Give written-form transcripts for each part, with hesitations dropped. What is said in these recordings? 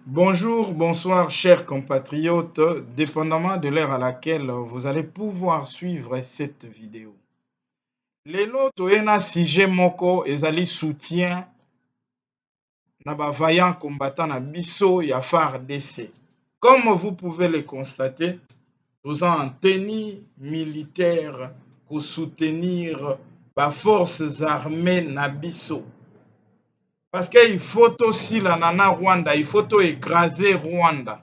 Bonjour, bonsoir, chers compatriotes, dépendamment de l'heure à laquelle vous allez pouvoir suivre cette vidéo. Lelo toyena sujet moko ezali soutien na vaillant combattant na biso ya FARDC. Comme vous pouvez le constater, nous en tenue militaire pour soutenir les forces armées na biso. Parce qu'il faut aussi la nana Rwanda, il faut écraser Rwanda.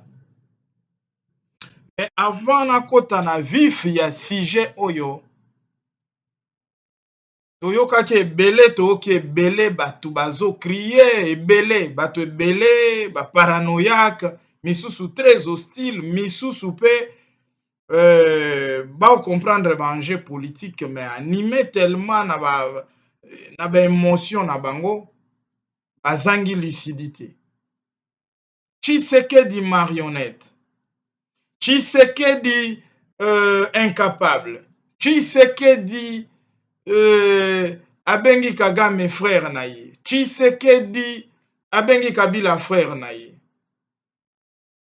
Mais avant nakota na vif ya sujet oyo, toyokaki ebele toyoki ebele bato bazokrie ebele bato ebele baparanoïaque misusu très hostile misusu mpe baocomprendre baenjeu politique mais animé tellement na baémotion na bango bazangi lucidité. Tshisekedi marionnette, Tshisekedi incapable, Tshisekedi abengi Kagame frère na ye, Tshisekedi abengi Kabila frère na ye,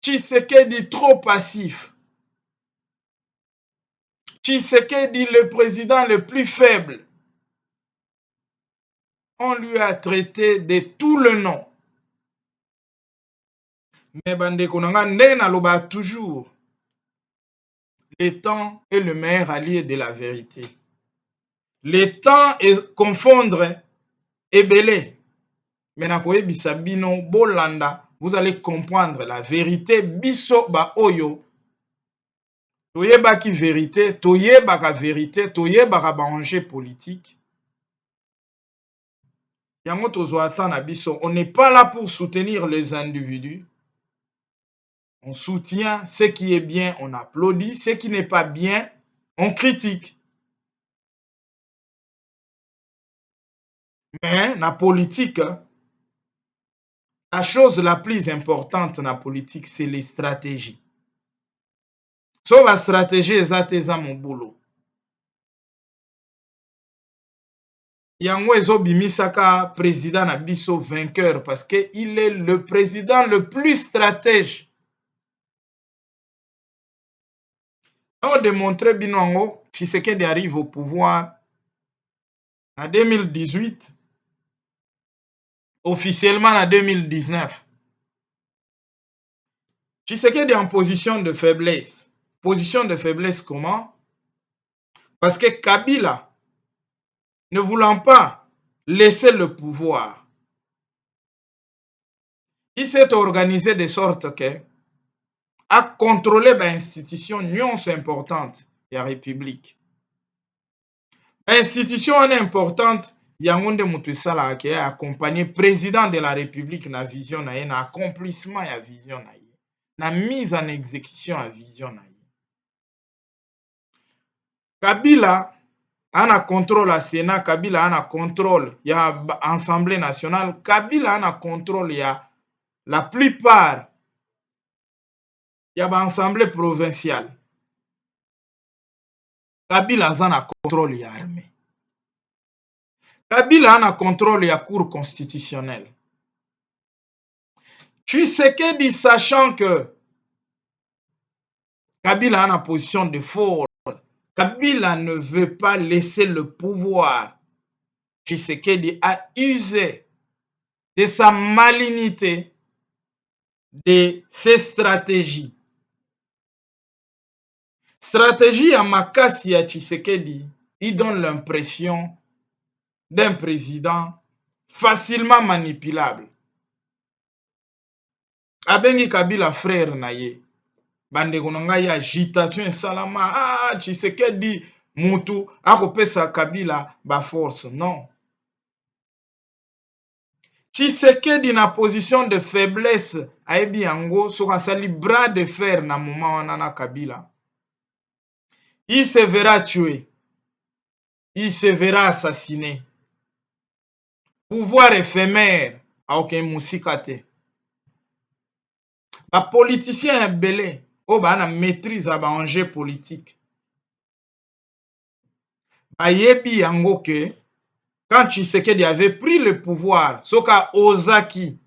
Tshisekedi trop passif, Tshisekedi le président le plus faible. On lui a traité de tout le nom. Mais bandeko na nga nde naloba toujours, le temps est le meilleur allié de la vérité. Le temps est confondre ebele. Mais nakoyebisa bino bolanda, vous allez comprendre la vérité. Biso ba oyo toyebaki vérité, toyebaka vérité, toyebaka baenjeu politique. Yango tozwa ata na biso, on n'est pas là pour soutenir les individus. On soutient ce qui est bien, on applaudit, ce qui n'est pas bien, on critique. Mais la politique, la chose la plus importante dans la politique, c'est les stratégies. So ba stratégie eza te eza mobulu. Yango ezobimisaka président na biso vainqueur parce que il est le président le plus stratège. On démontrer bino yango Tshisekedi arrive au pouvoir en 2018, officiellement en 2019. Tshisekedi est en position de faiblesse. Position de faiblesse comment? Parce que Kabila, ne voulant pas laisser le pouvoir, il s'est organisé de sorte que a contrôlé l'institution nyonso importante ya république. Institution importante yango nde moto esalaka ke accompagner président de la république na vision na ye, na accomplissement ya vision na ye, na mise en exécution ya vision na ye. Kabila ana contrôle ya Sénat, Kabila ana contrôle ya Assemblée nationale, Kabila ana contrôle ya la plupart ya ba-assemblée provinciale. Kabila aza na contrôle ya armée. Kabila ana contrôle ya cour constitutionnelle. Tshisekedi, sachant que Kabila a une position de force, Kabila ne veut pas laisser le pouvoir. Tshisekedi a usé de sa malignité, de ses stratégies. Stratégie à makasi ya Tshisekedi, il donne l'impression d'un président facilement manipulable. Abengi Kabila frère na ye. Bandeko na ngai agitation esalama, Tshisekedi mutu akopesa Kabila ba force. Non. Tshisekedi na position de faiblesse ayebi yango soki asali bras de fer na moment wana na Kabila. Il se verra tué. Il se verra assassiné. Pouvoir éphémère aoke musika te. Ba politicien ebele o ba na maîtrise à ba enjeu politique. Ayebi yango ke quand Tshisekedi avait pris le pouvoir, soka ozaki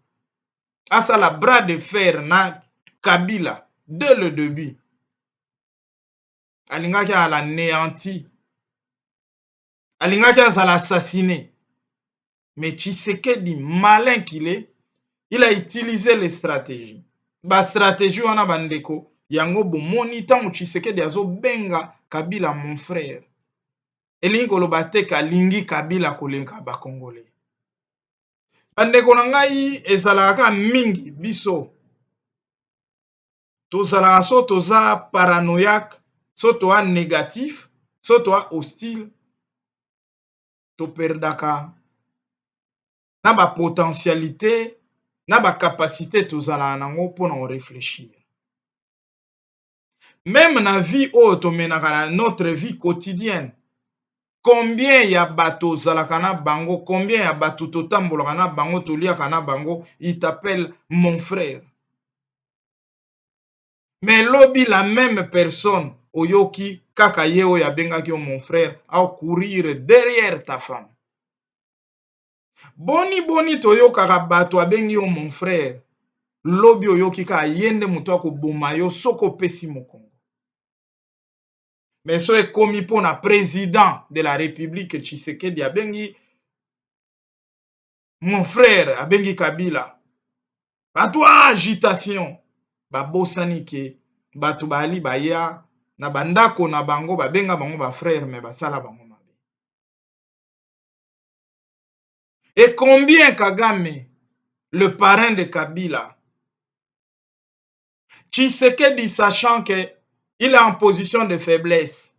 asala bras de fer na Kabila dès le début. Alingaki l'anéanti. Alingaki azala assassiné. Mais Tshisekedi, malin qu'il est, il a utilisé les stratégies. Ba stratégie wana bandeko, yango bomoni tango Tshisekedi azo benga Kabila mon frère. Elingi koloba te kalingi Kabila kolenga ba Congolais. Bandeko na ngai ezalaka mingi biso. Tozalaka so toza paranoïaque, so toa négatif, so toa hostile, toperdaka na ba potentialité, na ba capacité tozalaka nango mpona réfléchir. Même na vie oyo tomenaka na notre vie quotidienne, combien ya bato ozalaka na bango, combien ya bato totambolaka na bango, toliaka na bango, il t'appelle mon frère. Mais lobi la même personne oyoki kaka ye oyo abengaki yo mon frère a courir derrière ta femme. Boni toyokaka bato abengi yo mon frère, lobi oyoki ka yende moto akoboma yo soko opesi mokongo. Mais so ekomi mpona président de la République Tshisekedi abengi mon frère, abengi Kabila. Bato agitation, babosani ke bato bali baya na bandako na bango babenga bango ba frère mais basala bango mabe. Et combien Kagame, le parrain de Kabila, Tshisekedi sachant que il est en position de faiblesse,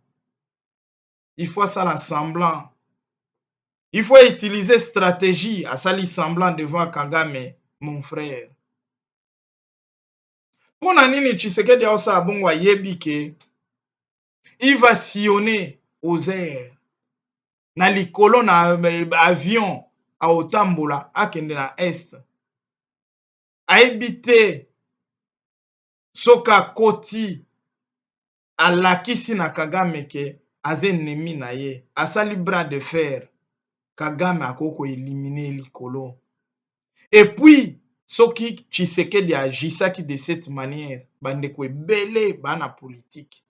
il faut ça l'assemblant. Il faut utiliser stratégie à sali semblant devant Kagame, mon frère. Pour nini Tshisekedi aosa bongo ayebi ke il va sillonner aux airs na likolo na avion a otambola akende na est. Ayebi te soka koti alakisi na Kagame ke aza ennemi na ye, asali bras de fer, Kagame akoko éliminer likolo. Et puis soki Tshisekedi agisaki de cette manière, bandeko ebele bana politique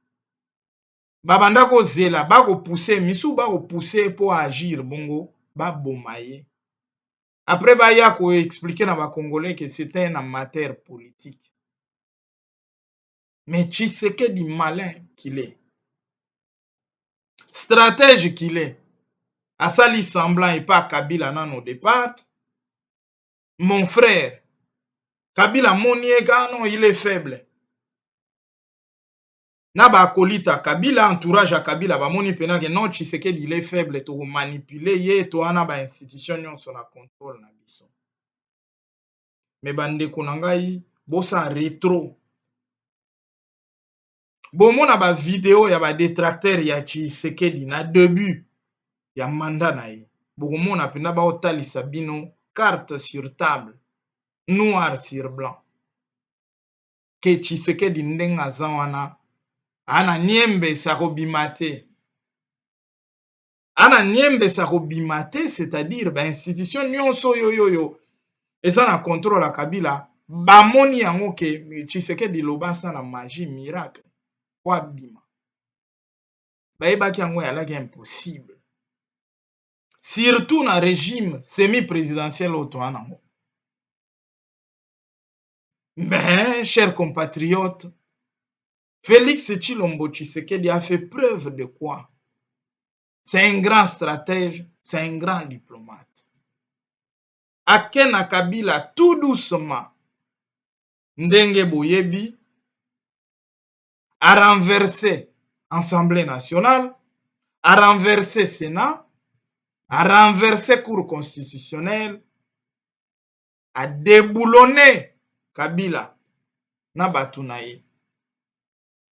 babanda kozela bakopousse misu bakopousse po agir bongo baboma ye. Après baya koexpliquer na bakongolais que c'était un amateur politique. Mais Tshisekedi malin qu'il est, stratège qu'il est, asali semblant et pas Kabila nan au départ. Mon frère, Kabila monieka non, il est faible. Na ba kolita Kabila, entourage à Kabila, ba moni pena que non Tshisekedi il est faible, to manipuler ye, to ana ba institution nyonso na contrôle na biso. Mais bandeko na ngai, bosa rétro. Bomona ba vidéo ya ba détracteur ya Tshisekedi na début ya mandat na ye. Bomona pena ba otalisa bino carte sur table, noir sur blanc. Que Tshisekedi ndenga za wana ana niembe sa kobima te. Ana niembe sa kobima te, c'est-à-dire ba institution nyonso yo eza na contrôle ya Kabila, bamoni yango ke Tshisekedi loba sa na magie miracle po abima. Bayebaki yango yalaki impossible. Surtout na régime semi-présidentiel oyo toa nango. Mais, chers compatriotes, Félix Tshilombo Tshisekedi a fait preuve de quoi? C'est un grand stratège, c'est un grand diplomate. Akena Kabila tout doucement, ndenge boyebi, a renversé Assemblée nationale, a renversé Sénat, a renversé Cour constitutionnelle, a déboulonné Kabila na batu na ye.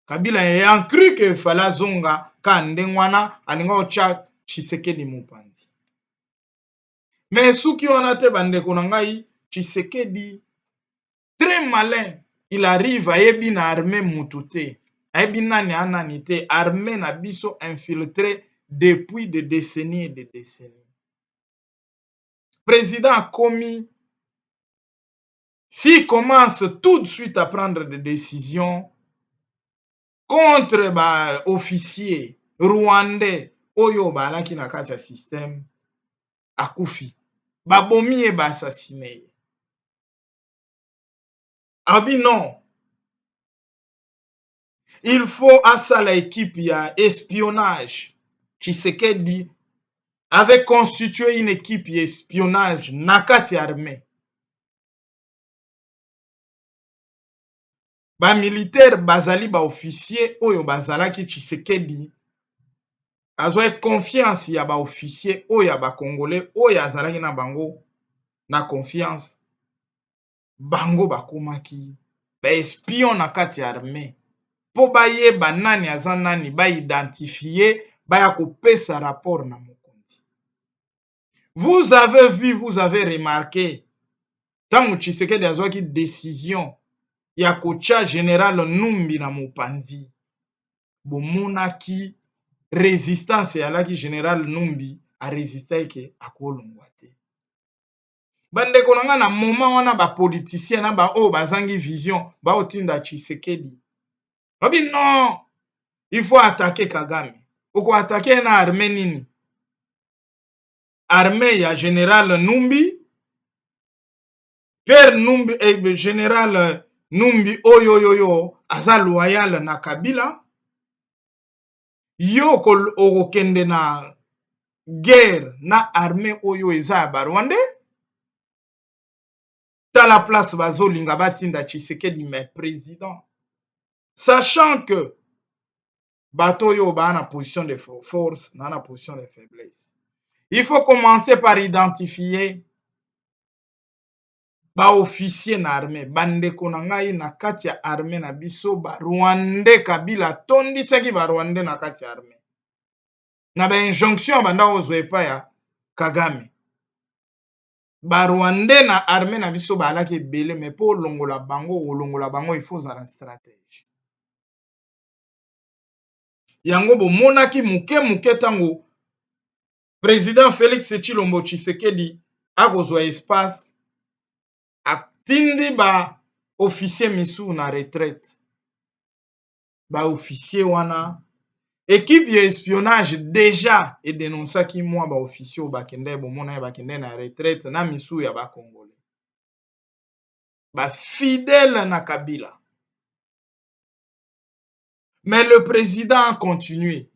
Kabila ayant cru que fallait zonga ka ndengwana alinga ocha Tshisekedi mopanzi. Mais suki wana te bandeko na ngai, Tshisekedi très malin, il arrive ayebi na armée mutu te, ayebi nani anani te, armée na biso infiltré depuis des décennies et des décennies. Président akomi s'il commence tout de suite à prendre des décisions contre ba officier rwandais oyo balaki na kati ya système akufi babomi ye baassassine ye abi non il faut asala équipe ya espionnage Tshisekedi avait constitué une équipe ya espionnage na kati ya armée bamilitaire bazali baofficier oyo bazalaki Tshisekedi azwa confiance ya baofficier oyo ya bakongolais oyo azalaki na bango na confiance bango bakomaki baespion na kati ya armée mpo bayeba nani aza nani baidentifie baya kopesa rapport na mokonzi. Vous avez vu, vous avez remarqué ntango Tshisekedi azwaki décision ya kotia général Numbi na mopanzi bomonaki résistance eyalaki général Numbi arésista eke akolongwa te bandeko na nga na moment wana bapoliticien na baoyo bazangi vision baotinda Tshisekedi babi non il faut attaquer Kagame okoatake na armée nini armée ya général Numbi Pierre Numbi général Numbi oyo aza loyal na Kabila yo okokende na guerre na armée oyo eza ya barwandais tala place bazolinga batinda Tshisekedi mais président sachant que bato oyo baa na position de force na position de faiblesse il faut commencer par identifier baofficier na armée bandeko na ngai na kati ya armée na biso barwandais Kabila atondisaki barwandais na kati ya armée na bainjonction banda ozwa epai ya Kagame barwandais na armée na biso baalaki ebele mais mpo olongola bango il faut ozala stratège yango bomonaki moke ntango président Félix Tshilombo Tshisekedi akozwa espace atindi baofficier misusu na retraite baofficier wana équipe ya espionnage déjà edenonsaki mwa baofficier oyo bakende bomona ye bakende na retraite na misusu ya bakongolais bafidèle na Kabila mais le président a continué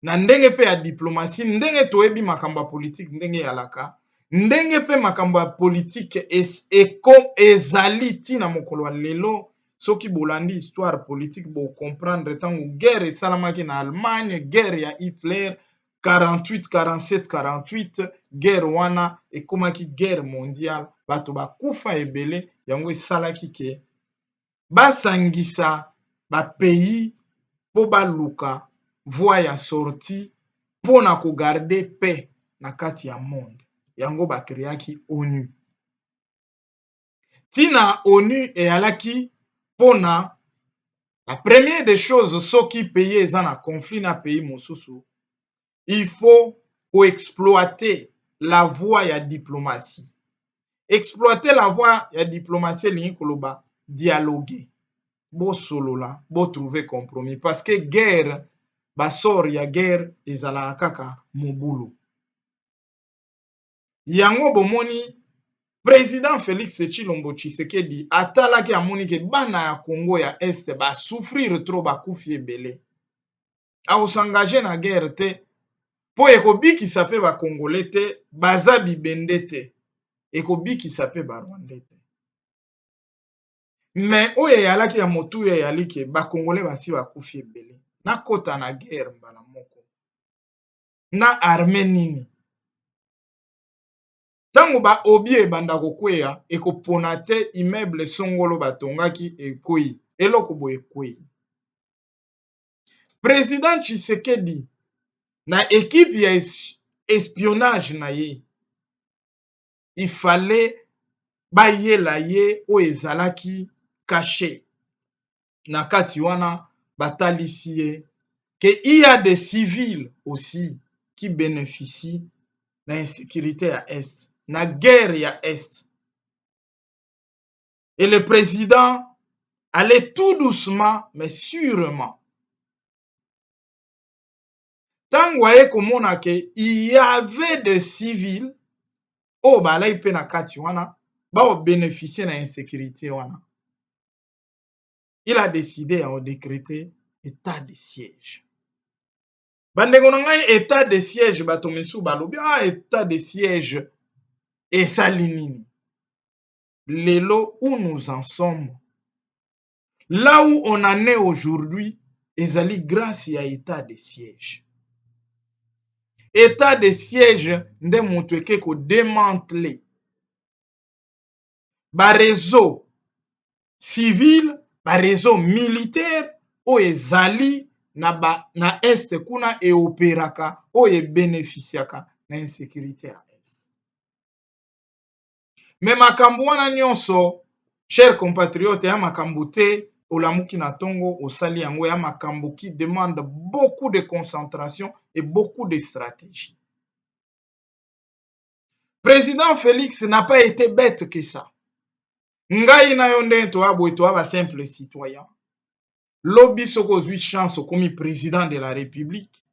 na ndenge mpe ya diplomatie ndenge toyebi makambo ya politique ndenge eyalaka ndenge mpe makambo ya politike ezali ntina mokolo ya lelo soki bolandi histoire politique bocomprendre ntango guerre esalamaki na Allemagne guerre ya Hitler 48 47 48 guerre wana ekomaki guerre mondiale bato bakufa ebele yango esalaki ke basangisa bapays mpo baluka voie ya sortie mpo na kogarde paix na kati ya monde yango bakreaki ONU ntina ONU eyalaki mpona la première des choses soki pays eza na conflit na pays mosusu il faut koexploiter la voie ya diplomatie exploiter la voie ya diplomatie elingi koloba dialoguer bosolola botrouver compromis parce que guerre basor ya guerre ezalaka kaka mobulu yango bomoni président Félix Tshilombo Tshisekedi atalaki amoni ke bana ya Congo ya Est basouffrir trop bakufi ebele aosengage na guerre te mpo ekobikisa mpe bakongolais te baza bibende te ekobikisa mpe barwandais te mais oyo eyalaki ya motuya eyali ke bakongolais basi bakufi ebele nakota na guerre mbala moko na armée nini ntango baobi ebanda kokweya ekopona te immeuble songolo batongaki ekwei eloko boye ekwei président Tshisekedi na équipe ya espionnage na ye il fallait bayela ye oyo ezalaki caché na kati wana batalisi ye que il y a des civils aussi qui bénéficient na insécurité ya Est na guerre ya Est Et le président allait tout doucement, mais sûrement. Tant que il y avait des civils, oh, bah là, il peut na kati wana, bah, bénéficier de l'insécurité wana. Il a décidé à décréter état de siège. Bandeko na ngai état de siège, bato misu balobi, état de siège, et salinini. Lelo où nous en sommes, là où on en est aujourd'hui, ezali grâce à état de siège. État de siège nde moto eke ko démanteler ba réseau civil, ba réseau militaire o ezali na est kuna e opéraka o e bénéficiaka na insécurité à est. Mais makambo wana nyonso, chers compatriotes, ya makambo te olamuki na tongo osali yango, ya makambo qui demande beaucoup de concentration et beaucoup de stratégie. Président Félix n'a pas été bête que ça. Ngai na yo nde toa boye toa ba simple citoyen. Lobi soko ozwi chance okomi président de la République.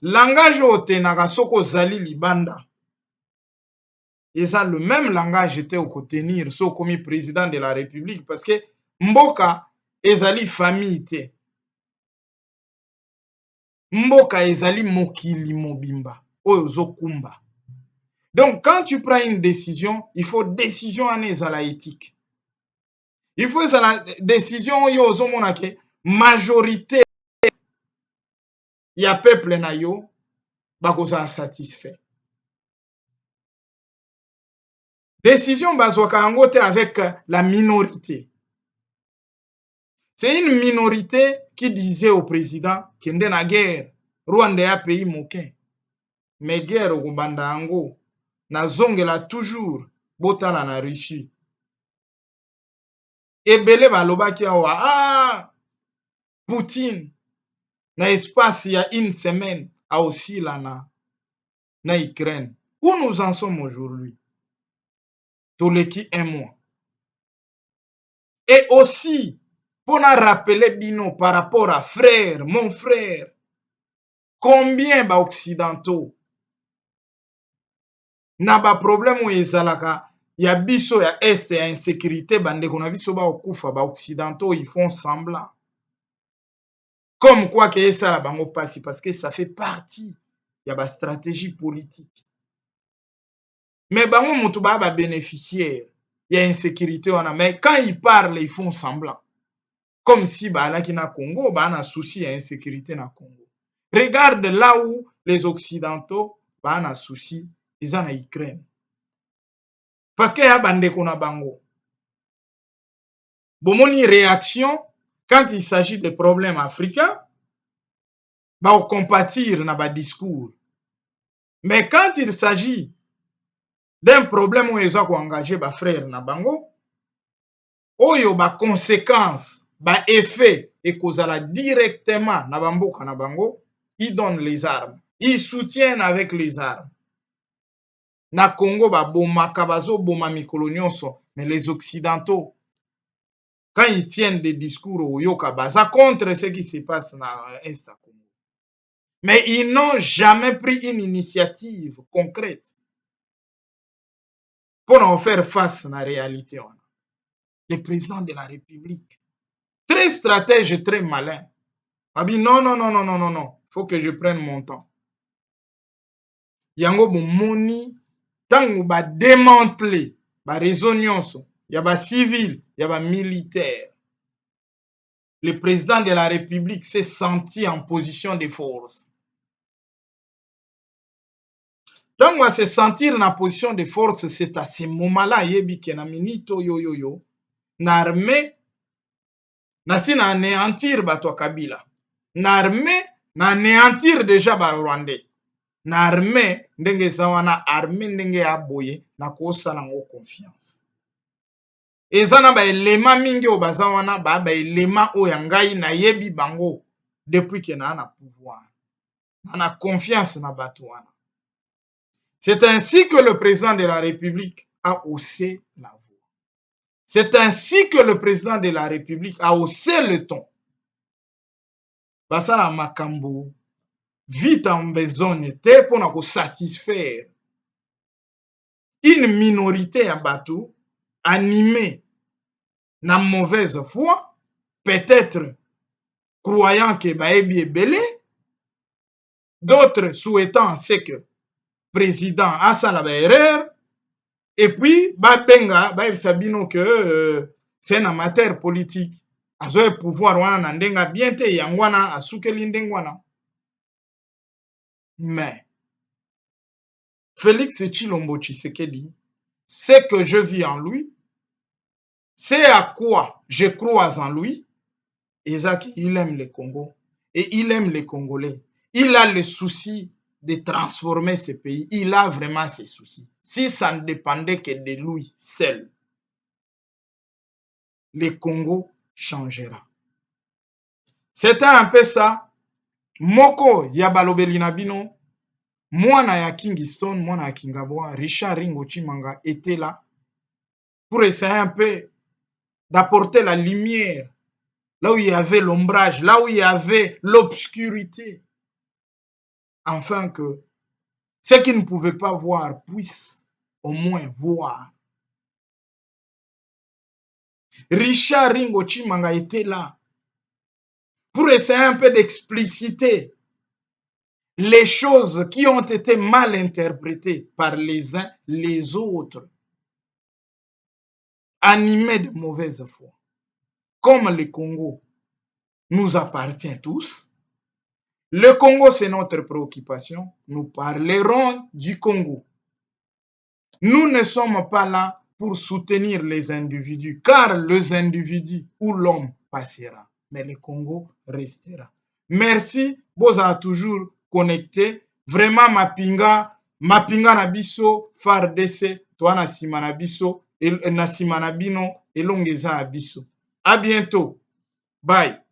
Langage otenaka soko ozali libanda. Eza le même langage ete okotenir so okomi président de la République parce que mboka ezali famille te. Mboka ezali mokili mobimba oyo ozokumba. Donc quand tu prends une décision, il faut décision ane ezala éthique. Il faut ezala décision oyo ozomona ke majorité ya peuple na yo bakozala satisfait. Décision bazwaka yango te avec la minorité. C'est une minorité qui disait au président kende na guerre, Rwanda ya pays moquin. Mais guerre okubanda yango nazongela toujours botala na Russie. Ebele balobaki awa Poutine na espace ya une semaine a aussi là na Ukraine. Où nous en sommes aujourd'hui? Toleki un mois. Et aussi, pour nous rappeler bino par rapport à frère, mon frère, combien ba occidentaux na ba problème o ezalaka ya biso ya est ya insécurité bandeko na biso ba okufa ba occidentaux ils font semblant comme quoi que ça la bango pasi parce que ça fait partie ya ba stratégie politique. Mais bango mutu ba bénéficiaire ya insécurité wana, mais quand ils parlent ils font semblant comme si balaki na Congo ba na souci ya insécurité na Congo. Regarde là où les occidentaux ba na souci ils en Ukraine. Parce que ya bandeko na bango. Bomoni réaction quand il s'agit des problèmes africains, ba compatir na ba discours. Mais quand il s'agit d'un problème où ils ont engagé ba frère na bango, oyo ba conséquences, ba effet et kozala directement na bamboka na bango, ils donnent les armes, ils soutiennent avec les armes. Na Congo ba bomaka bazo boma mikolo nyonso, mais les occidentaux quand ils tiennent des discours au yoka baza contre ce qui se passe dans l'Est à Congo. Mais ils n'ont jamais pris une initiative concrète pour en faire face à la réalité. Le président de la République, très stratège et très malin, a dit non, il faut que je prenne mon temps. Yango bomoni, tango ba démanteler, ba réseau nyonso, ya ba civil, ya ba militaire. Le président de la République s'est senti en position de force. Tant à se sentir en position de force, c'est à ce moment-là, yebi ke na minito yo, na armée, na si na anéantir bato Kabila. Na armée, na anéantir déjà ba Rwandais. Na armée, ndenge zawana armée ndenge ya boye, na kosala ngo confiance. Eza na ba elema mingi o bazawana ba elema o ya ngai na yebi bango depuis que na pouvoir. Na confiance na bato wana. C'est ainsi que le président de la République a haussé la voix. C'est ainsi que le président de la République a haussé le ton. Basala makambo, vite en besogne, te pour satisfaire une minorité à bateau animée na mauvaise foi, peut-être croyant que baebi est belé, d'autres souhaitant c'est que président a ça la erreur, et puis babenga sabino que c'est un amateur politique, azoe pouvoir wana na ndenga bien te yangwana asukeli ndengwana. Mais Félix Tshilombo Tshisekedi, ce que je vis en lui, c'est à quoi je crois en lui. Isaac, il aime le Congo et il aime les Congolais. Il a le souci de transformer ce pays. Il a vraiment ses soucis. Si ça ne dépendait que de lui seul, le Congo changera. C'était un peu ça. Moko ya balobeli na bino, mwana ya Kingston, mwana ya Kingabwa, Richard Ringo Tshimanga était là pour essayer un peu d'apporter la lumière là où il y avait l'ombrage, là où il y avait l'obscurité, afin que ceux qui ne pouvaient pas voir puissent au moins voir. Richard Ringo Tshimanga était là pour essayer un peu d'expliciter les choses qui ont été mal interprétées par les uns les autres, animés de mauvaise foi. Comme le Congo nous appartient tous, le Congo c'est notre préoccupation, nous parlerons du Congo. Nous ne sommes pas là pour soutenir les individus, car les individus ou l'homme passera, mais le Congo restera. Merci, vous êtes toujours connecté. Vraiment, mapinga na biso, FARDC, toi na sima na biso, na sima na bino, elongeza na biso. À bientôt. Bye.